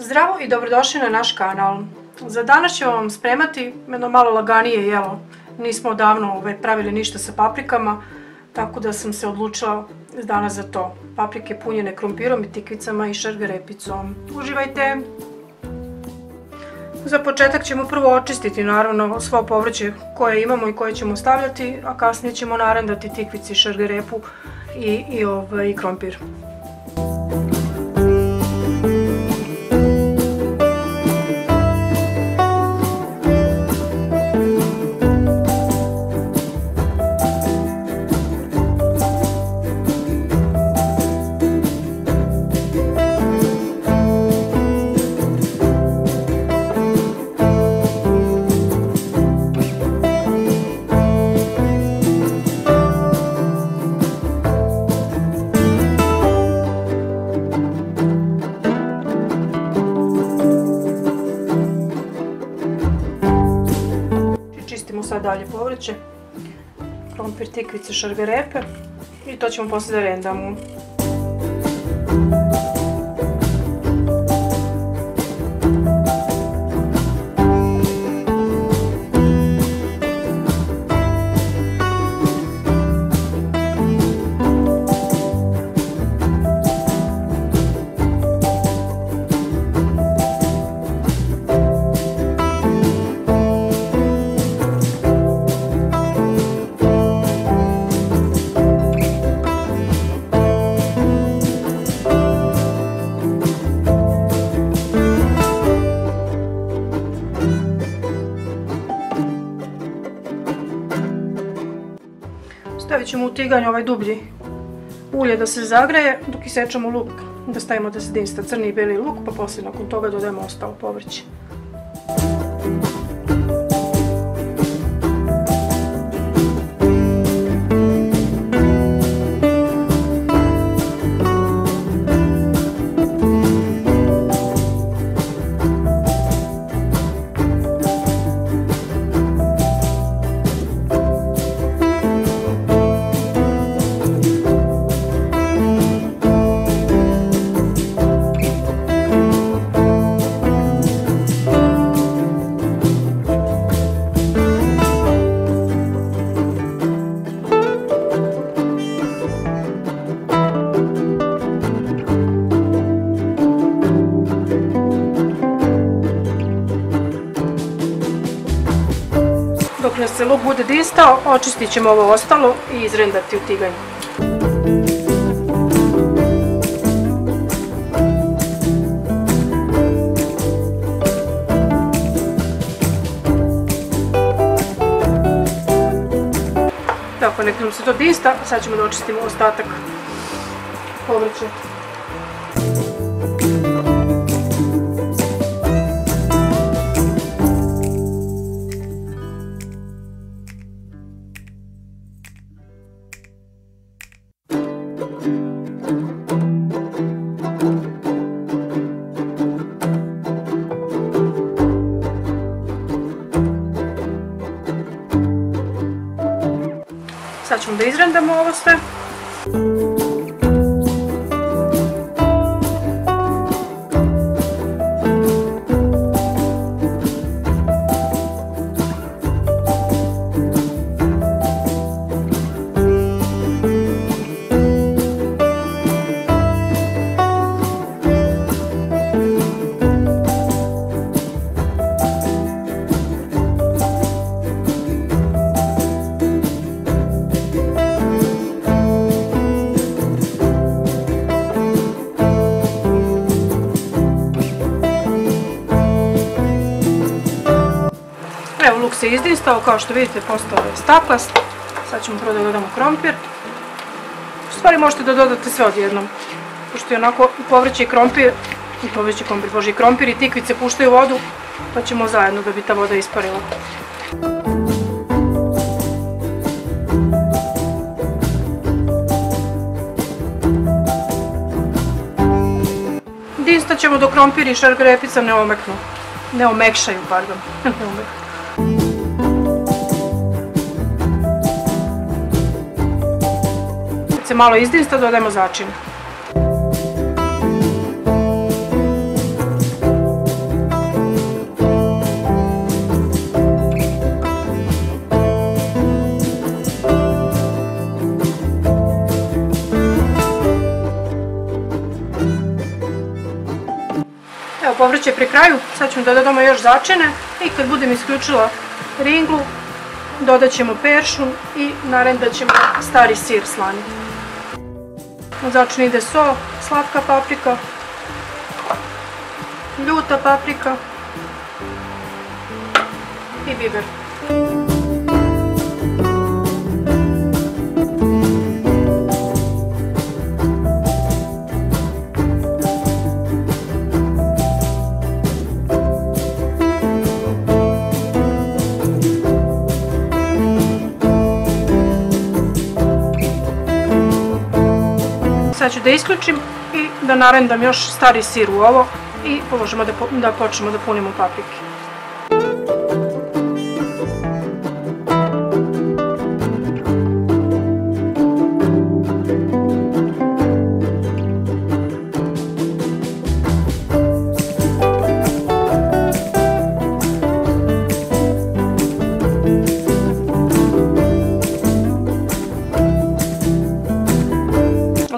Zdravo i dobrodošli na naš kanal. Za danas ćemo vam spremati jedno malo laganije jelo. Nismo odavno pravili ništa sa paprikama, tako da sam se odlučila danas za to. Paprike punjene krompirom i tikvicama i šargarepicom. Uživajte! Za početak ćemo prvo očistiti naravno svo povrće koje imamo i koje ćemo stavljati, a kasnije ćemo narandati tikvici, šargarepu i krompir. Čistimo sad dalje povrće, krompir, tikvice, šargarepe i to ćemo poslije da rendamo. Stavit ćemo u tiganj ovaj dublji ulje da se zagreje dok isečemo luk, da stavimo da se dinsta crni i beli luk, pa poslije nakon toga dodajemo ostalo povrće. Dok nas se luk bude distao, očistit ćemo ovo ostalo i izrendati u tiganju. Tako, nek nam se to dista, sad ćemo da očistimo ostatak povrća. Sad ćemo da izrendamo ovo sve. Evo, luk se izdistao, kao što vidite postao je staklast. Sad ćemo prvo da dodamo krompir. U stvari možete da dodate sve odjednom, pošto je onako povrće i krompir i tikvice puštaju vodu, pa ćemo zajedno da bi ta voda isparila. Distat ćemo dok krompir i šargarepica ne omekšaju. Kad se malo izdista, dodajemo začin. Evo, povrće je pri kraju, sad ćemo da dodamo još začine i kad budem isključila ringlu, dodat ćemo peršun i narendat ćemo stari sir slani. U začin ide so, slatka paprika, ljuta paprika i biber. Sad ću da isključim i da narendam još stari sir u ovo i možemo da počnemo da punimo paprike.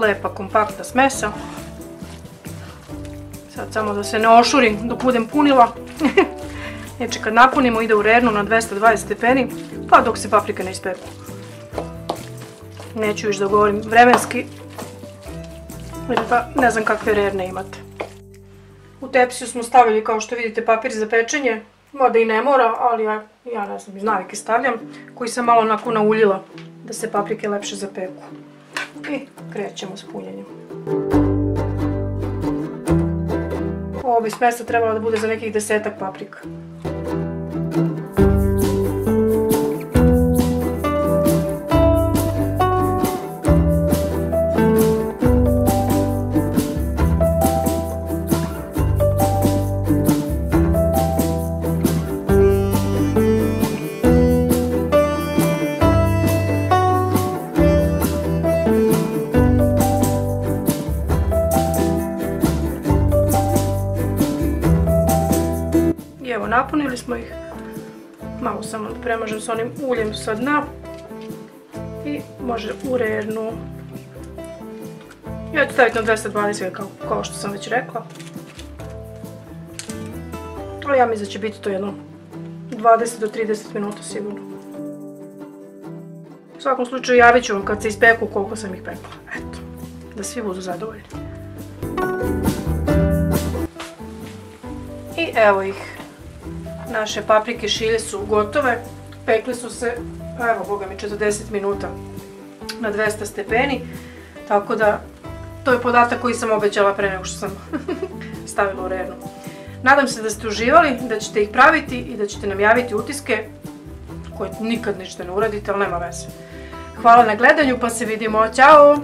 Lepa kompaktna smesa. Sad samo da se ne ošurim dok budem punila. Znači kad napunimo ide u rernu na 220 stepeni pa dok se paprike ne ispeku. Neću još da govorim vremenski jer da ne znam kakve rerne imate. U tepsiju smo stavili kao što vidite papir za pečenje. Možda i ne mora, ali ja ne znam, iz navike stavljam, koji sam malo onako nauljila da se paprike lepše zapeku. I krećemo s punjenjem. Ovo bi smesa trebala da bude za nekih 10-ak paprika. Evo, napunili smo ih, malo samo premažem s onim uljem sa dna i može u rernu. Ja ću staviti na 220 kao što sam već rekla. Ali ja mislim da će biti to jedno 20 do 30 minuta sigurno. U svakom slučaju javit ću vam kad se ispeku koliko sam ih pekla. Eto, da svi budu zadovoljni. I evo ih. Naše paprike šilje su gotove, pekli su se, evo boga mi 40 minuta na 200 stepeni, tako da to je podatak koji sam obećala pre nego što sam stavila u rernu. Nadam se da ste uživali, da ćete ih praviti i da ćete nam javiti utiske koje nikad ništa ne uradite, ali nema veze. Hvala na gledanju pa se vidimo, ćao!